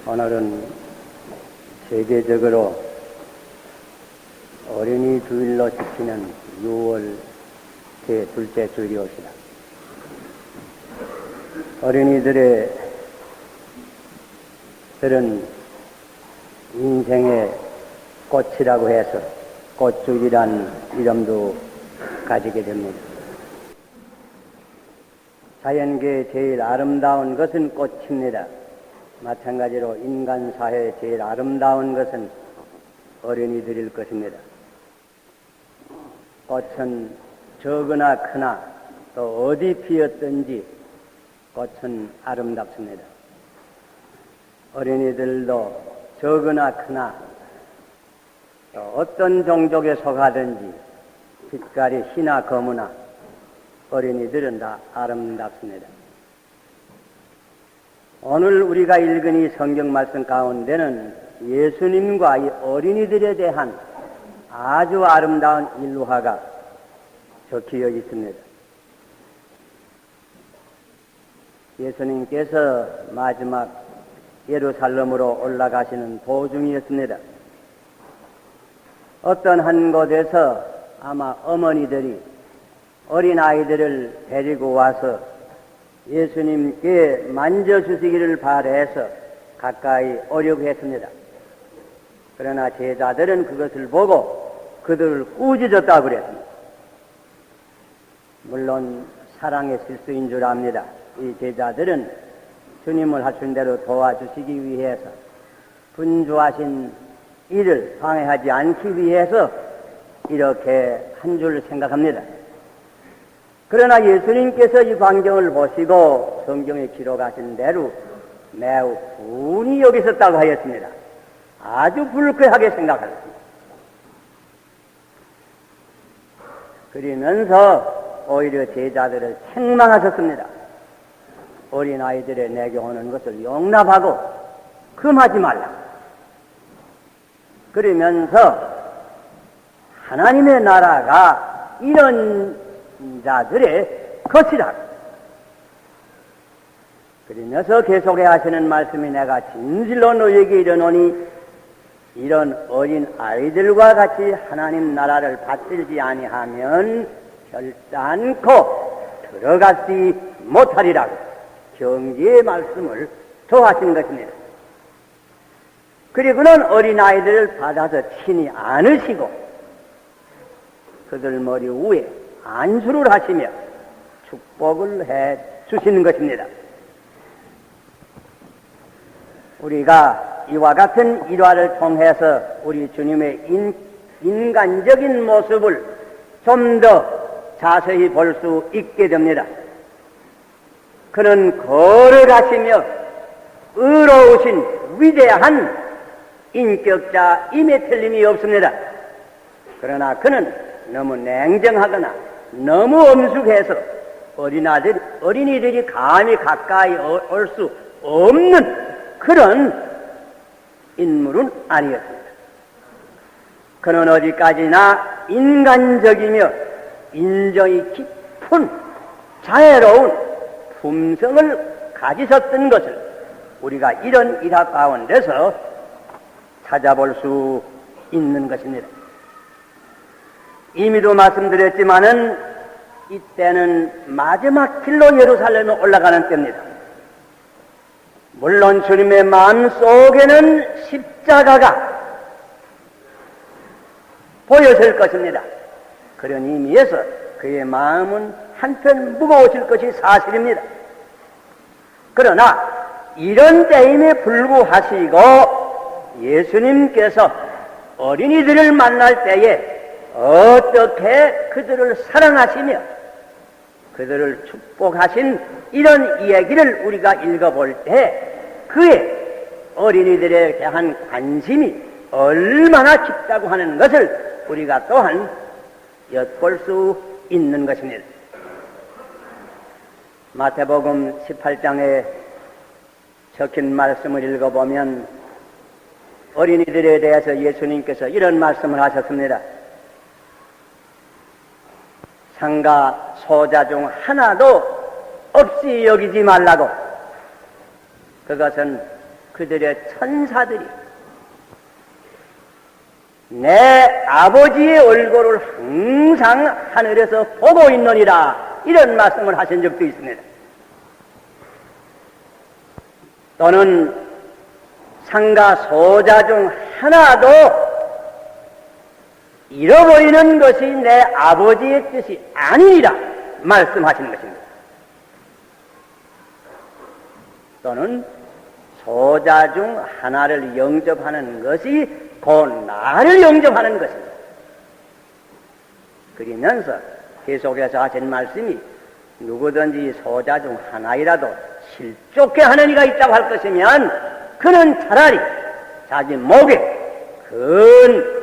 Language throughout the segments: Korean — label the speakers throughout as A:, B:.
A: 오늘은 세계적으로 어린이 주일로 지키는 6월 제2째 주일이옵니다. 어린이들은 인생의 꽃이라고 해서 꽃주일이란 이름도 가지게 됩니다. 자연계의 제일 아름다운 것은 꽃입니다. 마찬가지로 인간 사회의 제일 아름다운 것은 어린이들일 것입니다. 꽃은 적으나 크나 또 어디 피었든지 꽃은 아름답습니다. 어린이들도 적으나 크나 또 어떤 종족에 속하든지 빛깔이 희나 검으나 어린이들은 다 아름답습니다. 오늘 우리가 읽은 이 성경 말씀 가운데는 예수님과 이 어린이들에 대한 아주 아름다운 일화가 적혀 있습니다. 예수님께서 마지막 예루살렘으로 올라가시는 도중이었습니다. 어떤 한 곳에서 아마 어머니들이 어린아이들을 데리고 와서 예수님께 만져주시기를 바라해서 가까이 오려고 했습니다. 그러나 제자들은 그것을 보고 그들을 꾸짖었다고 그랬습니다. 물론 사랑의 실수인 줄 압니다. 이 제자들은 주님을 하신 대로 도와주시기 위해서 분주하신 일을 방해하지 않기 위해서 이렇게 한 줄 생각합니다. 그러나 예수님께서 이 광경을 보시고 성경에 기록하신 대로 매우 분이 여기셨다고 하였습니다. 아주 불쾌하게 생각하였습니다. 그러면서 오히려 제자들을 책망하셨습니다. 어린아이들의 내게 오는 것을 용납하고 금하지 말라. 그러면서 하나님의 나라가 이런 자들의 것이라. 그러면서 계속해 하시는 말씀이 내가 진실로 너에게 이르노니 이런 어린 아이들과 같이 하나님 나라를 받들지 아니하면 결단코 들어가지 못하리라고 경계의 말씀을 더하신 것입니다. 그리고는 어린아이들을 받아서 친히 안으시고 그들 머리 위에 안수를 하시며 축복을 해 주시는 것입니다. 우리가 이와 같은 일화를 통해서 우리 주님의 인간적인 모습을 좀 더 자세히 볼 수 있게 됩니다. 그는 거룩하시며 의로우신 위대한 인격자임에 틀림이 없습니다. 그러나 그는 너무 냉정하거나 너무 엄숙해서 어린이들이 감히 가까이 올 수 없는 그런 인물은 아니었습니다. 그는 어디까지나 인간적이며 인정이 깊은 자애로운 품성을 가지셨던 것을 우리가 이런 일화 가운데서 찾아볼 수 있는 것입니다. 이미도 말씀드렸지만은 이때는 마지막 길로 예루살렘에 올라가는 때입니다. 물론 주님의 마음 속에는 십자가가 보였을 것입니다. 그런 의미에서 그의 마음은 한편 무거우실 것이 사실입니다. 그러나 이런 때임에 불구하시고 예수님께서 어린이들을 만날 때에 어떻게 그들을 사랑하시며 그들을 축복하신 이런 이야기를 우리가 읽어볼 때 그의 어린이들에 대한 관심이 얼마나 깊다고 하는 것을 우리가 또한 엿볼 수 있는 것입니다. 마태복음 18장에 적힌 말씀을 읽어보면 어린이들에 대해서 예수님께서 이런 말씀을 하셨습니다. 상가 소자 중 하나도 없이 여기지 말라고. 그것은 그들의 천사들이 내 아버지의 얼굴을 항상 하늘에서 보고 있느니라, 이런 말씀을 하신 적도 있습니다. 또는 상가 소자 중 하나도 잃어버리는 것이 내 아버지의 뜻이 아니니라 말씀하시는 것입니다. 또는 소자 중 하나를 영접하는 것이 곧 나를 영접하는 것입니다. 그러면서 계속해서 하신 말씀이 누구든지 소자 중 하나이라도 실족해 하는 이가 있다고 할 것이면 그는 차라리 자기 목에 큰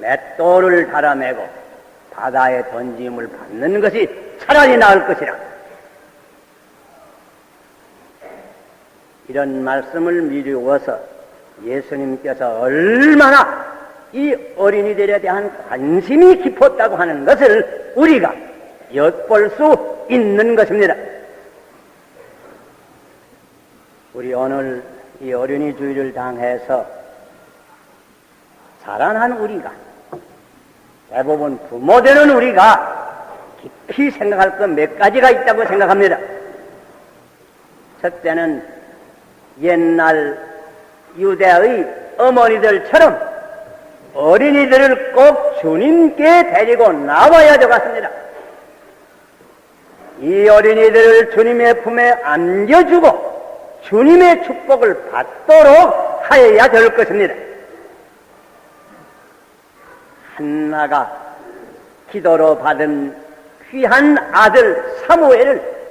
A: 맷돌을 달아매고 바다에 던짐을 받는 것이 차라리 나을 것이라. 이런 말씀을 미루어서 예수님께서 얼마나 이 어린이들에 대한 관심이 깊었다고 하는 것을 우리가 엿볼 수 있는 것입니다. 우리 오늘 이 어린이 주일을 당해서 자라난 우리가, 대부분 부모 되는 우리가 깊이 생각할 것 몇 가지가 있다고 생각합니다. 첫째는 옛날 유대의 어머니들처럼 어린이들을 꼭 주님께 데리고 나와야 되겠습니다. 이 어린이들을 주님의 품에 안겨주고 주님의 축복을 받도록 하여야 될 것입니다. 한나가 기도로 받은 귀한 아들 사무엘을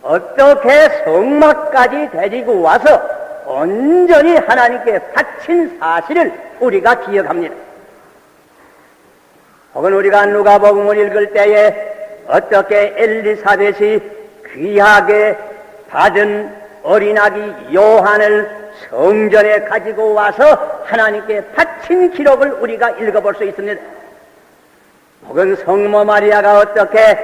A: 어떻게 성막까지 데리고 와서 온전히 하나님께 바친 사실을 우리가 기억합니다. 혹은 우리가 누가복음을 읽을 때에 어떻게 엘리사벳이 귀하게 받은 어린아기 요한을 성전에 가지고 와서 하나님께 바친 기록을 우리가 읽어볼 수 있습니다. 혹은 성모 마리아가 어떻게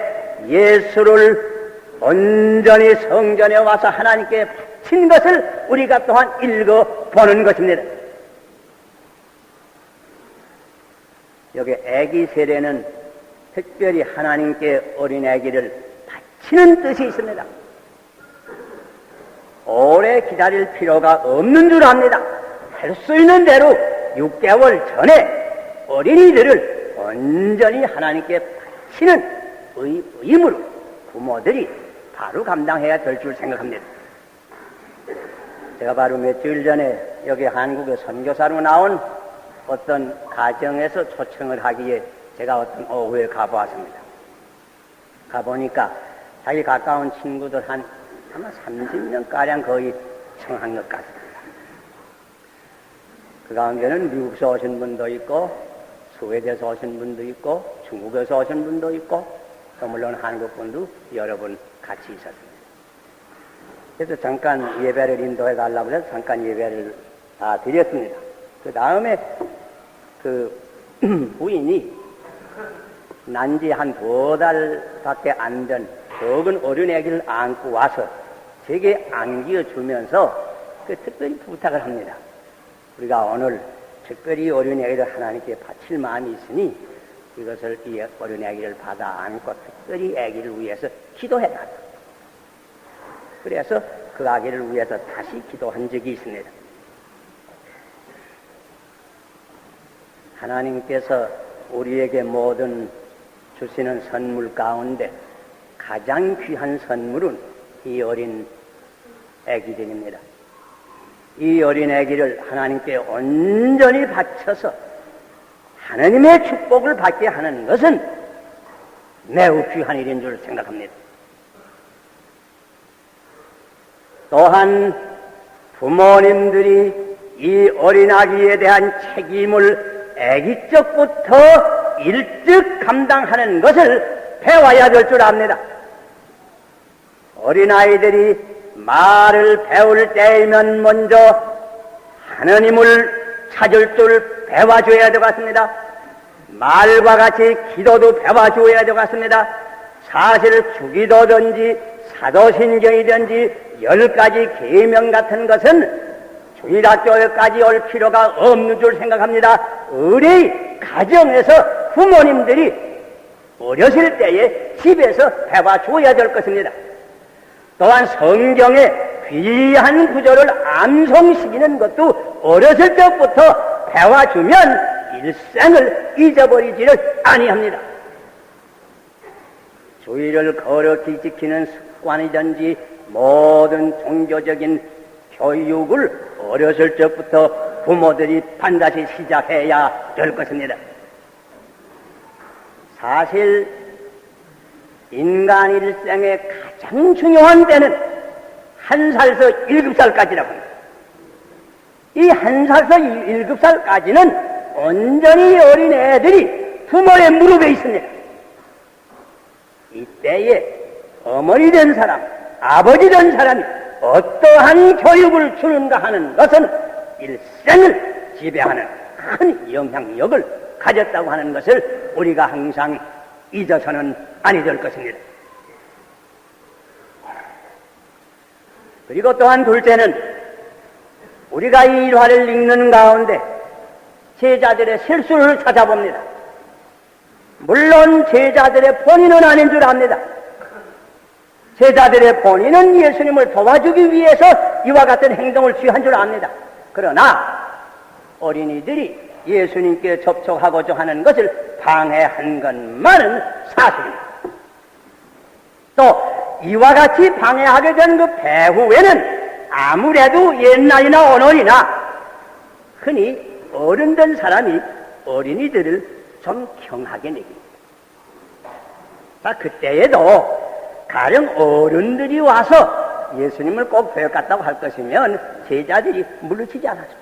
A: 예수를 온전히 성전에 와서 하나님께 바친 것을 우리가 또한 읽어보는 것입니다. 여기 아기 세례는 특별히 하나님께 어린 아기를 바치는 뜻이 있습니다. 오래 기다릴 필요가 없는 줄 압니다. 할 수 있는 대로 6개월 전에 어린이들을 온전히 하나님께 바치는 의무로 부모들이 바로 감당해야 될 줄 생각합니다. 제가 바로 며칠 전에 여기 한국에 선교사로 나온 어떤 가정에서 초청을 하기에 제가 어떤 오후에 가보았습니다. 가보니까 자기 가까운 친구들 아마 30명가량 거의 청한 것 같습니다. 그 가운데는 미국에서 오신 분도 있고, 스웨덴에서 오신 분도 있고, 중국에서 오신 분도 있고, 또 물론 한국 분도 여러 분 같이 있었습니다. 그래서 잠깐 예배를 인도해 달라고 해서 잠깐 예배를 드렸습니다. 그 다음에 그 부인이 난지 한 2달밖에 안 된 적은 어린 아기를 안고 와서 제게 안겨주면서 특별히 부탁을 합니다. 우리가 오늘 특별히 어린 아기를 하나님께 바칠 마음이 있으니 이것을 이 어린 아기를 받아 안고 특별히 아기를 위해서 기도해달라. 그래서 그 아기를 위해서 다시 기도한 적이 있습니다. 하나님께서 우리에게 모든 주시는 선물 가운데 가장 귀한 선물은 이 어린 아기들입니다. 이 어린 아기를 하나님께 온전히 바쳐서 하나님의 축복을 받게 하는 것은 매우 귀한 일인 줄 생각합니다. 또한 부모님들이 이 어린아기에 대한 책임을 아기 적부터 일찍 감당하는 것을 배워야 될 줄 압니다. 어린아이들이 말을 배울 때이면 먼저 하느님을 찾을 줄 배워줘야 되겠습니다. 말과 같이 기도도 배워줘야 되겠습니다. 사실 주기도든지 사도신경이든지 10가지 계명 같은 것은 주일학교까지 올 필요가 없는 줄 생각합니다. 우리 가정에서 부모님들이 어렸을 때에 집에서 배워 주어야 될 것입니다. 또한 성경의 귀한 구절을 암송시키는 것도 어렸을 때부터 배워주면 일생을 잊어버리지를 아니합니다. 주의를 거룩히 지키는 습관이든지 모든 종교적인 교육을 어렸을 적부터 부모들이 반드시 시작해야 될 것입니다. 사실 인간 일생의 가장 중요한 때는 1살에서 7살까지라고 합니다. 이 1살에서 7살까지는 온전히 어린 애들이 부모의 무릎에 있습니다. 이때에 어머니 된 사람, 아버지 된 사람이 어떠한 교육을 주는가 하는 것은 일생을 지배하는 큰 영향력을 가졌다고 하는 것을 우리가 항상 잊어서는 아니 될 것입니다. 그리고 또한 둘째는 우리가 이 일화를 읽는 가운데 제자들의 실수를 찾아봅니다. 물론 제자들의 본인은 아닌 줄 압니다. 제자들의 본인은 예수님을 도와주기 위해서 이와 같은 행동을 취한 줄 압니다. 그러나 어린이들이 예수님께 접촉하고자 하는 것을 방해한 것만은 사실입니다. 또 이와 같이 방해하게 된 그 배후에는 아무래도 옛날이나 오늘이나 흔히 어른된 사람이 어린이들을 좀 경하게 내깁니다. 자, 그때에도 가령 어른들이 와서 예수님을 꼭 배웠다고 할 것이면 제자들이 물리치지 않았습니다.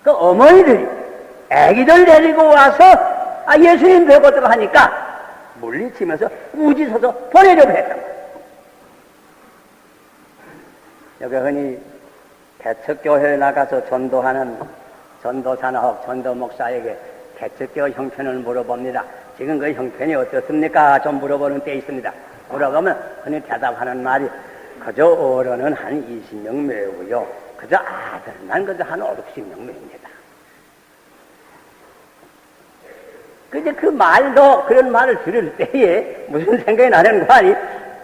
A: 그 어머니들이 아기들 데리고 와서 예수님 배웠다고 하니까 물리치면서 우지서서 보내려고 했다. 여기 흔히 개척교회에 나가서 전도하는 전도사나 전도 목사에게 개척교회 형편을 물어봅니다. 지금 그 형편이 어떻습니까? 좀 물어보는 때 있습니다. 물어보면 흔히 대답하는 말이 그저 어른은 한 20명 메우고요. 그저 아들만 그저 한 50명 메웁니다. 그저 그 말도 그런 말을 들을 때에 무슨 생각이 나는 거 아니?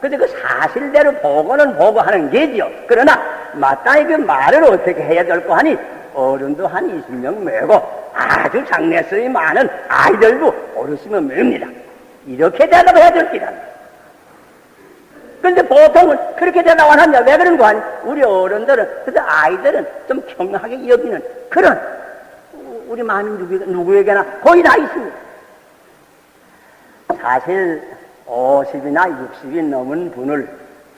A: 그저 그 사실대로 보고는 보고 하는 게지요. 그러나 마땅히 그 말을 어떻게 해야 될 거 하니 어른도 한 20명 메고 아주 장래성이 많은 아이들도 어르신은 메웁니다. 이렇게 대답해야 될 기란. 그런데 보통은 그렇게 대답 안 합니다. 왜 그런 거 아니? 우리 어른들은, 그래서 아이들은 좀 경하게 여기는 그런 우리 마음이 누구에게나 거의 다 있습니다. 사실 50이나 60이 넘은 분을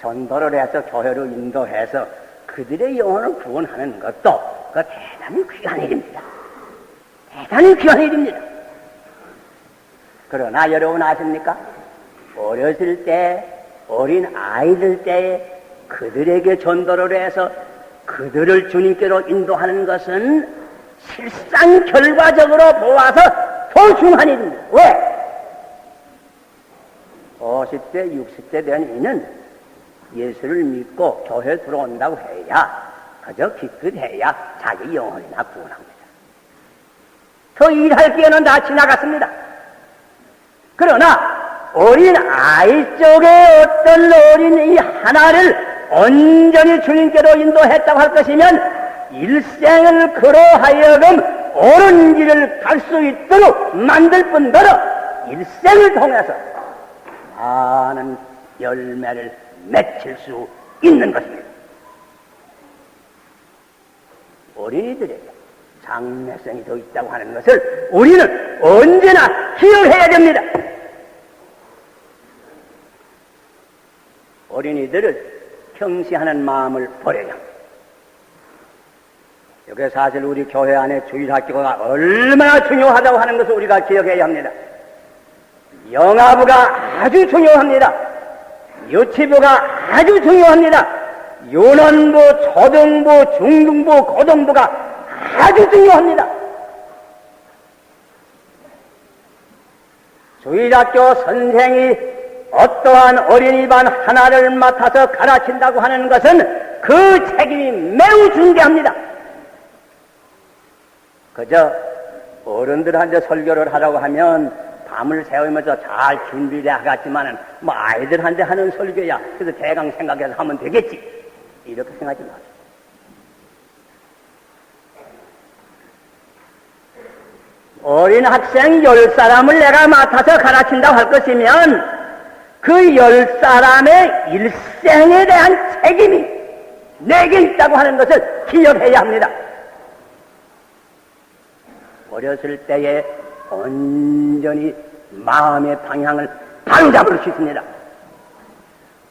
A: 전도를 해서 교회로 인도해서 그들의 영혼을 구원하는 것도 그 대단히 귀한 일입니다. 대단히 귀한 일입니다. 그러나 여러분 아십니까? 어렸을 때, 어린 아이들 때에 그들에게 전도를 해서 그들을 주님께로 인도하는 것은 실상 결과적으로 보아서 소중한 일입니다. 왜? 50대, 60대 된 이는 예수를 믿고 교회에 들어온다고 해야 그저 기껏해야 자기 영혼이나 구원합니다. 더 일할 기회는 다 지나갔습니다. 그러나 어린 아이 쪽에 어떤 어린이 하나를 온전히 주님께로 인도했다고 할 것이면 일생을 그로하여금 옳은 길을 갈 수 있도록 만들 뿐더러 일생을 통해서 많은 열매를 맺힐 수 있는 것입니다. 어린이들에게 장래성이 더 있다고 하는 것을 우리는 언제나 기억해야 됩니다. 어린이들을 평시하는 마음을 버려야 합니다. 여기 사실 우리 교회 안에 주일학교가 얼마나 중요하다고 하는 것을 우리가 기억해야 합니다. 영아부가 아주 중요합니다. 유치부가 아주 중요합니다. 유년부, 초등부, 중등부, 고등부가 아주 중요합니다. 주일학교 선생이 어떠한 어린이반 하나를 맡아서 가르친다고 하는 것은 그 책임이 매우 중대합니다. 그저 어른들한테 설교를 하라고 하면 밤을 새우면서 잘 준비를 하겠지만은 뭐 아이들한테 하는 설교야. 그래서 대강 생각해서 하면 되겠지. 이렇게 생각하지 마세요. 어린 학생 10사람을 내가 맡아서 가르친다고 할 것이면 그 10사람의 일생에 대한 책임이 내게 있다고 하는 것을 기억해야 합니다. 어렸을 때에 온전히 마음의 방향을 바로잡을 수 있습니다.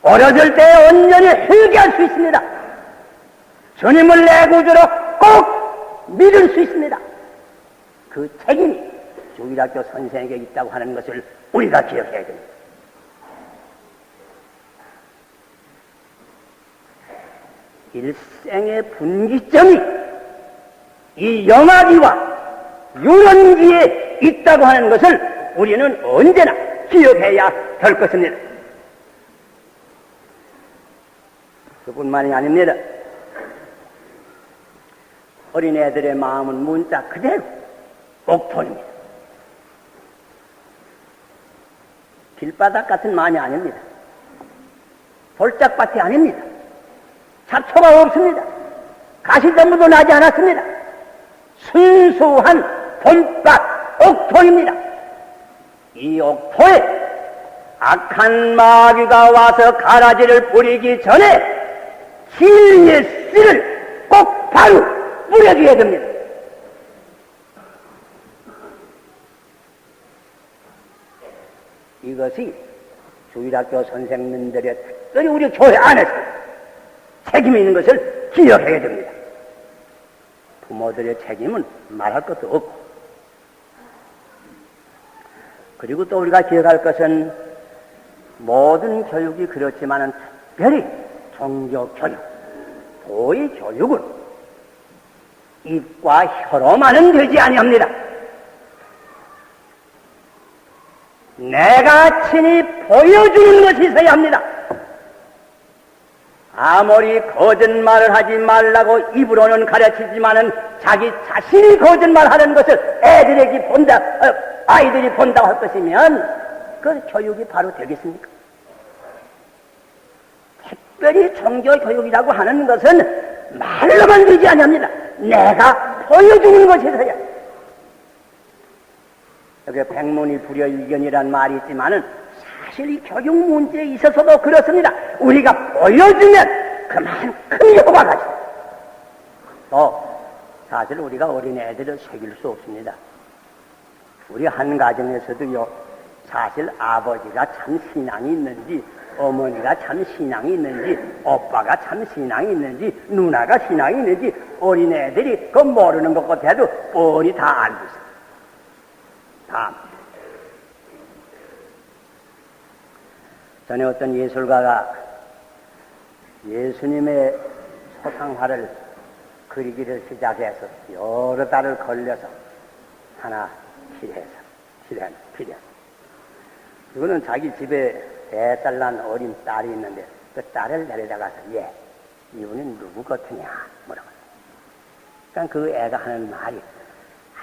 A: 어렸을 때에 온전히 회개할 수 있습니다. 주님을 내 구주로 꼭 믿을 수 있습니다. 그 책임이 주일학교 선생에게 있다고 하는 것을 우리가 기억해야 됩니다. 일생의 분기점이 이 영아기와 유년기에 있다고 하는 것을 우리는 언제나 기억해야 될 것입니다. 그뿐만이 아닙니다. 어린애들의 마음은 문자 그대로 옥토입니다. 길바닥 같은 마음이 아닙니다. 돌짝밭이 아닙니다. 잡초가 없습니다. 가시덤불도 나지 않았습니다. 순수한 봄밭 옥토입니다. 이 옥토에 악한 마귀가 와서 가라지를 뿌리기 전에 진리의 씨를 꼭 바로 뿌려줘야 됩니다. 이것이 주일학교 선생님들의 특별히 우리 교회 안에서 책임이 있는 것을 기억해야 됩니다. 부모들의 책임은 말할 것도 없고, 그리고 또 우리가 기억할 것은 모든 교육이 그렇지만은 특별히 종교교육, 도의교육은 입과 혀로만은 되지 아니합니다. 내가 친히 보여주는 것이 있어야 합니다. 아무리 거짓말을 하지 말라고 입으로는 가르치지만은 자기 자신이 거짓말하는 것을 애들에게 본다, 아이들이 본다고 할 것이면 그 교육이 바로 되겠습니까? 특별히 종교교육이라고 하는 것은 말로만 되지 아니합니다. 내가 보여주는 것이 있어야. 여기 백문이 불여일견이란 말이 있지만은 사실 이 교육 문제에 있어서도 그렇습니다. 우리가 보여주면 그만큼 효과가 있어요. 또 사실 우리가 어린애들을 속일 수 없습니다. 우리 한 가정에서도요, 사실 아버지가 참 신앙이 있는지, 어머니가 참 신앙이 있는지, 오빠가 참 신앙이 있는지, 누나가 신앙이 있는지 어린애들이 그 모르는 것 같아도 뻔히 다 알고 있어요. 다. 전에 어떤 예술가가 예수님의 소상화를 그리기를 시작해서 여러 달을 걸려서 하나 필해서 이거는 자기 집에 4살 난 어린 딸이 있는데 그 딸을 데려다가서 이분이 누구 같으냐 뭐라고. 그러니까 그 애가 하는 말이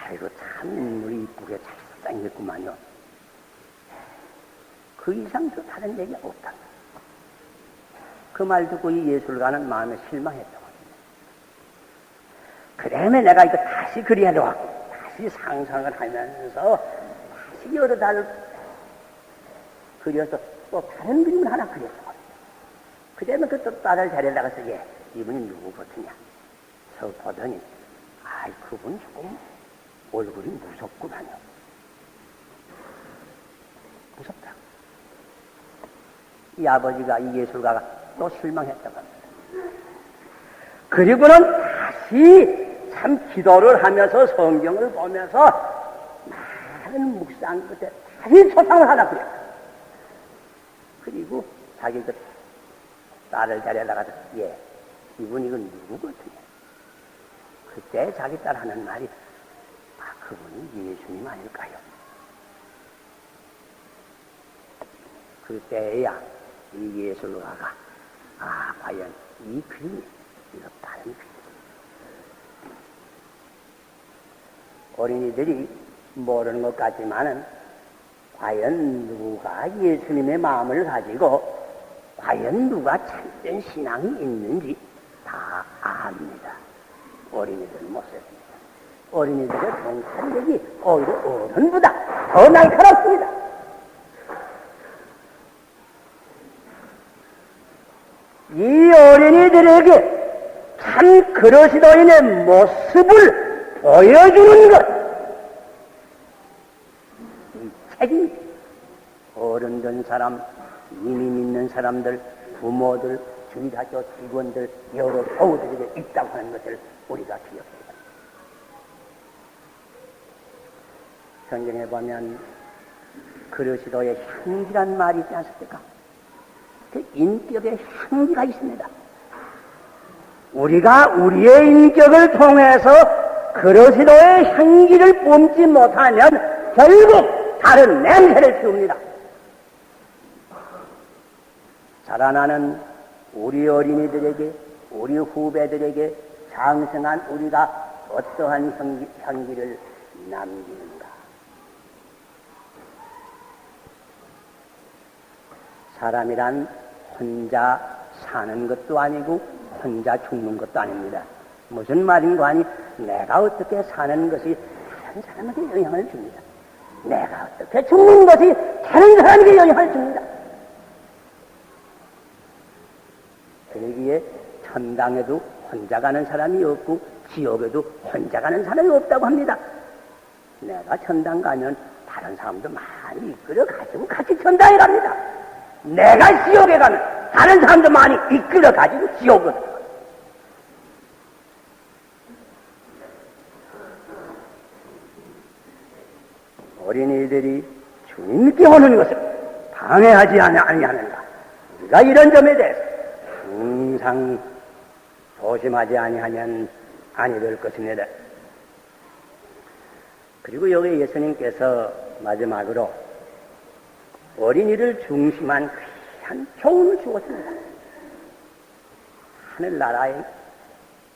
A: 아이고 참 인물이 이쁘게 잘생겼구만요. 그 이상 더 다른 얘기가 없다. 그 말 듣고 이 예술가는 마음에 실망했다고. 그다음에 내가 이거 다시 그리하려고 다시 상상을 하면서 다시 여러 달을 그려서 또 다른 그림을 하나 그렸어. 그다음에 그 또 딸을 데려다가서 이분이 누구 같으냐. 저 보더니 그분 조금 얼굴이 무섭구만요. 무섭다. 이 아버지가, 이 예술가가 또 실망했다고 합니다. 그리고는 다시 참 기도를 하면서 성경을 보면서 많은 묵상 끝에 다시 소상을 하나 그랬다. 그리고 자기 그 딸을 데려다가서 이분 이건 누구 같으냐. 그때 자기 딸 하는 말이 그분이 예수님 아닐까요? 그때야 이 예술가가 과연 이 그림이 이거 바른 귀. 어린이들이 모르는 것 같지만은 과연 누가 예수님의 마음을 가지고 과연 누가 참된 신앙이 있는지 다 압니다. 어린이들은 못 씁니다. 어린이들의洞察力이 오히려 어른보다 더 날카롭습니다. 이 어린이들에게 참 그리스도인의 모습을 보여주는 것, 이 책임, 어른된 사람, 이미 믿는 사람들, 부모들, 주일학교 직원들, 여러 교우들에게 있다고 하는 것을 우리가 기억해야 합니다. 성경에 보면 그리스도의 향기란 말이 있지 않습니까? 그 인격의 향기가 있습니다. 우리가 우리의 인격을 통해서 그리스도의 향기를 뿜지 못하면 결국 다른 냄새를 피웁니다. 자라나는 우리 어린이들에게, 우리 후배들에게 장성한 우리가 어떠한 향기를 남기는가? 사람이란 혼자 사는 것도 아니고 혼자 죽는 것도 아닙니다. 무슨 말인가 하니 내가 어떻게 사는 것이 다른 사람에게 영향을 줍니다. 내가 어떻게 죽는 것이 다른 사람에게 영향을 줍니다. 그러기에 천당에도 혼자 가는 사람이 없고 지옥에도 혼자 가는 사람이 없다고 합니다. 내가 천당 가면 다른 사람도 많이 이끌어 가지고 같이 천당에 갑니다. 내가 지옥에 가면 다른 사람도 많이 이끌어 가지고 지옥으로 가요. 어린이들이 주님께 오는 것을 방해하지 아니하는가? 우리가 이런 점에 대해서 항상 조심하지 아니하면 아니 될 것입니다. 그리고 여기 예수님께서 마지막으로 어린이를 중심한 귀한 교훈을 주었습니다. 하늘나라에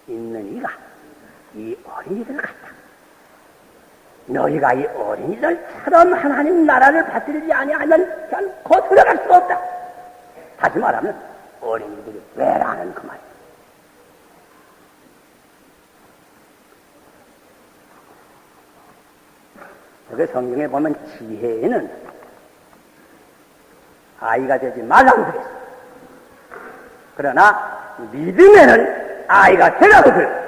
A: 있는 이가 이 어린이들 같다. 너희가 이 어린이들처럼 하나님 나라를 받들지 아니하면 결코 들어갈 수가 없다. 다시 말하면 어린이들이 왜라는 그 말이에요. 여기 성경에 보면 지혜에는 아이가 되지 말라고 그랬어. 그러나 믿음에는 아이가 되라고 그랬어.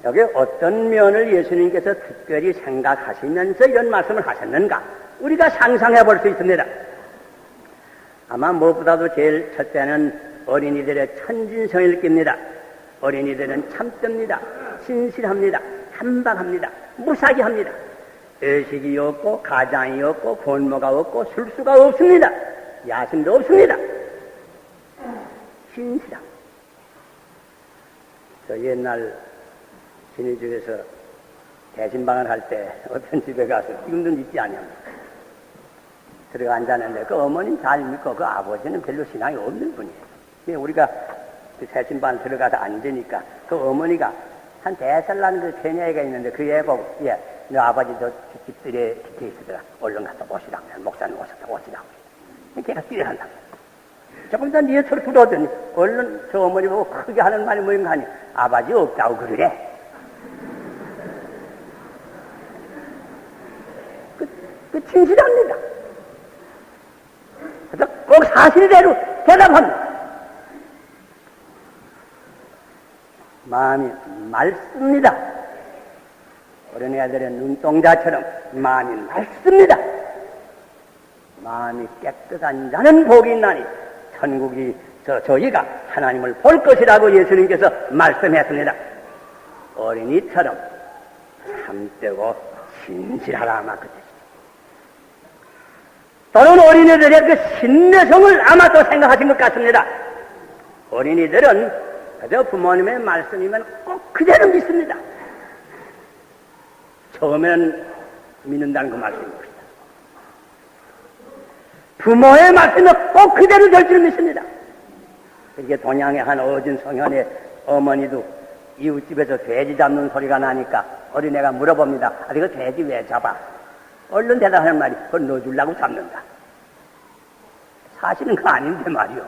A: 여기 어떤 면을 예수님께서 특별히 생각하시면서 이런 말씀을 하셨는가? 우리가 상상해 볼 수 있습니다. 아마 무엇보다도 제일 첫째는 어린이들의 천진성을 낍니다. 어린이들은 참습니다. 신실합니다. 한방합니다. 무사기합니다. 의식이 없고 가장이 없고 권모가 없고 술수가 없습니다. 야심도 없습니다. 신실함. 저 옛날 신의주에서 대신방을 할 때 어떤 집에 가서 지금도 믿지 않냐면 들어가 앉았는데 그 어머니는 잘 믿고 그 아버지는 별로 신앙이 없는 분이에요. 우리가 그 대신방 들어가서 앉으니까 그 어머니가 한 4살 난 그 처녀애가 있는데 그 애 보고 너 아버지 저 집들에 기태 있으더라. 얼른 갔다 오시라고. 목사님 오셨다 오시라고. 걔가 뛰어간다. 조금 전 니에 서로 들어오더니 얼른 저 어머니 보고 크게 하는 말이 뭐인가 하니 아버지 없다고 그러래. 그 진실합니다. 그래서 꼭 사실대로 대답합니다. 마음이 맑습니다. 어린애들의 눈동자처럼 마음이 맑습니다. 마음이 깨끗한 자는 복이 있나니 천국이 저희가 하나님을 볼 것이라고 예수님께서 말씀했습니다. 어린이처럼 참되고 진실하라 막 그랬습니다. 또는 어린이들의 그 신뢰성을 아마 또 생각하신 것 같습니다. 어린이들은 그저 부모님의 말씀이면 꼭 그대로 믿습니다. 처음에는 믿는다는 그 말씀인 것이다. 부모의 말씀은 꼭 그대로 될 줄 믿습니다. 이게 동양의 한 어진 성현의 어머니도 이웃집에서 돼지 잡는 소리가 나니까 어린애가 물어봅니다. 아, 이거 돼지 왜 잡아? 얼른 대답하는 말이, 그걸 넣어주려고 잡는다. 사실은 그거 아닌데 말이요.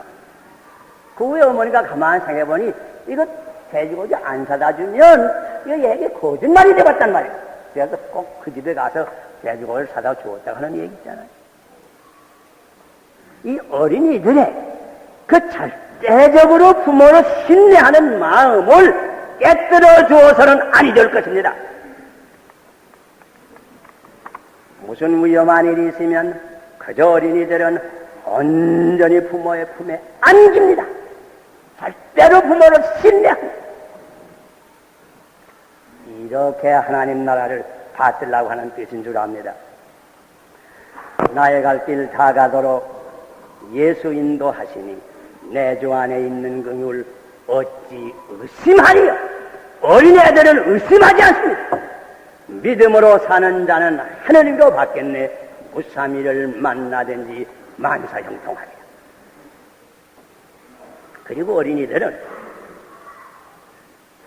A: 그 후에 어머니가 가만히 생각해보니, 이거 돼지고기 안 사다 주면, 이거 얘기 거짓말이 되었단 말이에요. 그래서 꼭 그 집에 가서 돼지고기를 사다 주었다고 하는 얘기 있잖아요. 이 어린이들의 그 절대적으로 부모를 신뢰하는 마음을 깨뜨려 주어서는 아니 될 것입니다. 무슨 위험한 일이 있으면 그저 어린이들은 온전히 부모의 품에 안깁니다. 절대로 부모를 신뢰합니다. 이렇게 하나님 나라를 받들라고 하는 뜻인 줄 압니다. 나의 갈 길 다 가도록 예수 인도하시니 내 주 안에 있는 긍휼 어찌 의심하리요? 어린애들은 의심하지 않습니다. 믿음으로 사는 자는 하늘이로 받겠네. 무사미를 만나든지 만사형통하리라. 그리고 어린이들은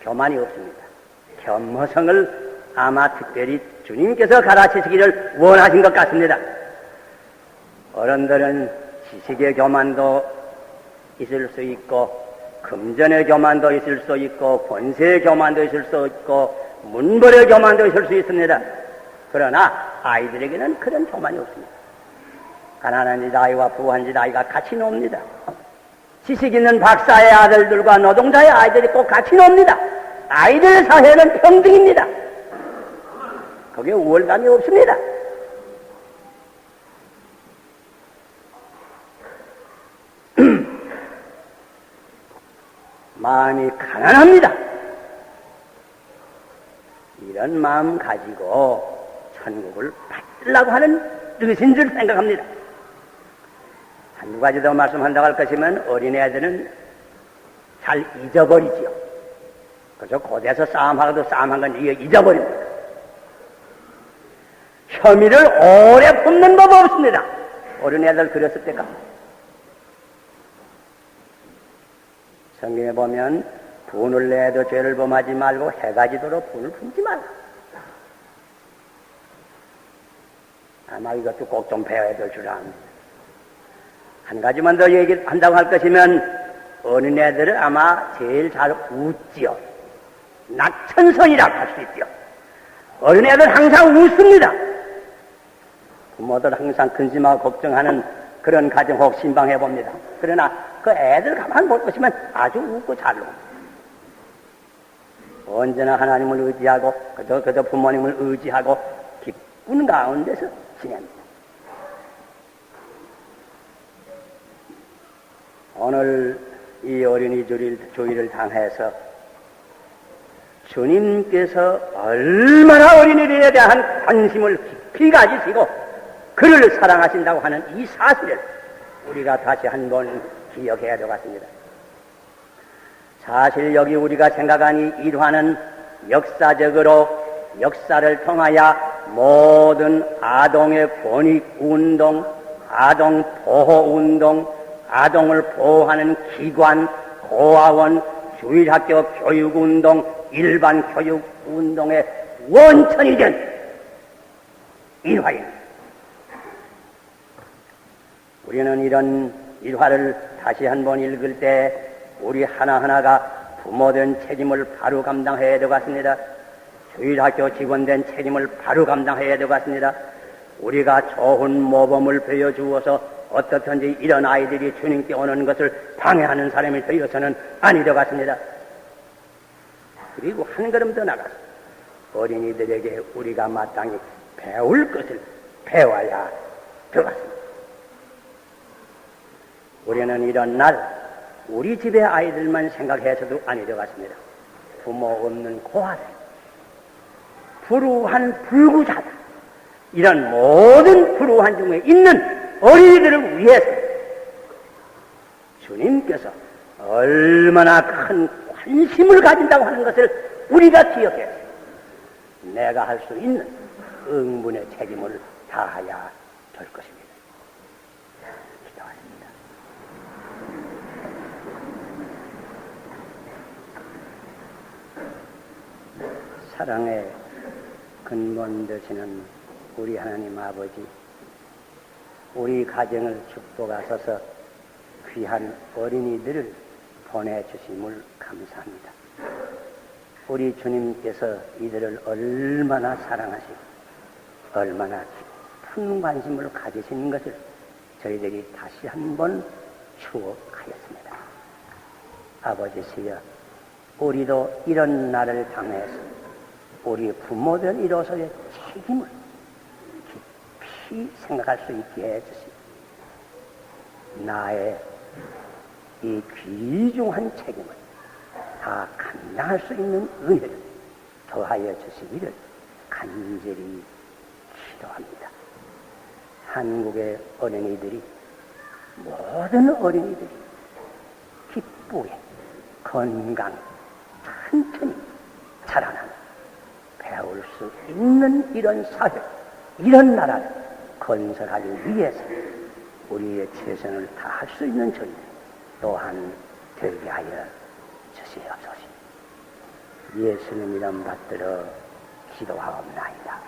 A: 교만이 없습니다. 겸허성을 아마 특별히 주님께서 가르치시기를 원하신 것 같습니다. 어른들은 지식의 교만도 있을 수 있고 금전의 교만도 있을 수 있고 권세의 교만도 있을 수 있고 문벌의 교만도 있을 수 있습니다. 그러나 아이들에게는 그런 교만이 없습니다. 가난한 집 아이와 부한 집 아이가 같이 놉니다. 지식 있는 박사의 아들들과 노동자의 아이들이 꼭 같이 놉니다. 아이들 사회는 평등입니다. 거기에 우월감이 없습니다. 마음이 가난합니다. 이런 마음 가지고 천국을 받으려고 하는 뜻인 줄 생각합니다. 한두 가지 더 말씀한다고 할 것이면 어린애들은 잘 잊어버리지요. 그저 고대에서 싸움하고도 싸움한 건 잊어버립니다. 혐의를 오래 품는 법 없습니다. 어린애들 그랬을 때가. 성경에 보면 분을 내도 죄를 범하지 말고 해가 지도록 분을 품지 말라. 아마 이것도 꼭 좀 배워야 될 줄 압니다. 한 가지만 더 얘기한다고 할 것이면 어린애들은 아마 제일 잘 웃지요. 낙천선이라고 할 수 있죠. 어린애들 항상 웃습니다. 부모들 항상 근심하고 걱정하는 그런 가정 혹 신방해 봅니다. 그러나 그 애들 가만 볼 것이면 아주 웃고 잘 놉니다. 언제나 하나님을 의지하고 그저 부모님을 의지하고 기쁜 가운데서 지냅니다. 오늘 이 어린이 주일을 당해서 주님께서 얼마나 어린이들에 대한 관심을 깊이 가지시고 그를 사랑하신다고 하는 이 사실을 우리가 다시 한번 기억해야 될 것 같습니다. 사실 여기 우리가 생각한 이 일화는 역사적으로 역사를 통하여 모든 아동의 권익운동, 아동보호운동, 아동을 보호하는 기관, 고아원, 주일학교 교육운동, 일반 교육운동의 원천이 된 일화입니다. 우리는 이런 일화를 다시 한번 읽을 때 우리 하나하나가 부모된 책임을 바로 감당해야 될 것 같습니다. 주일학교 직원된 책임을 바로 감당해야 될 것 같습니다. 우리가 좋은 모범을 보여주어서 어떻든지 이런 아이들이 주님께 오는 것을 방해하는 사람이 되어서는 아니 될 것 같습니다. 그리고 한 걸음 더 나가서 어린이들에게 우리가 마땅히 배울 것을 배워야 될 것 같습니다. 우리는 이런 날 우리 집의 아이들만 생각해서도 아니 될 것 같습니다. 부모 없는 고아들, 불우한 불구자들, 이런 모든 불우한 중에 있는 어린이들을 위해서 주님께서 얼마나 큰 관심을 가진다고 하는 것을 우리가 기억해서 내가 할 수 있는 응분의 책임을 다해야 될 것입니다. 기도하십니다. 사랑의 근본 되시는 우리 하나님 아버지, 우리 가정을 축복하셔서 귀한 어린이들을 보내주심을 감사합니다. 우리 주님께서 이들을 얼마나 사랑하시고 얼마나 깊은 관심을 가지시는 것을 저희들이 다시 한번 추억하였습니다. 아버지시여, 우리도 이런 날을 당해서 우리 부모된 이로서의 책임을 깊이 생각할 수 있게 해주시고, 나의 이 귀중한 책임을 다 감당할 수 있는 은혜를 더하여 주시기를 간절히 기도합니다. 한국의 어린이들이, 모든 어린이들이 기쁘게 건강히 튼튼히 자라나는, 배울 수 있는 이런 사회, 이런 나라를 건설하기 위해서 우리의 최선을 다할 수 있는 저희들 또한 되게 하여 주시옵소서. 예수님 이름 받들어 기도하옵나이다.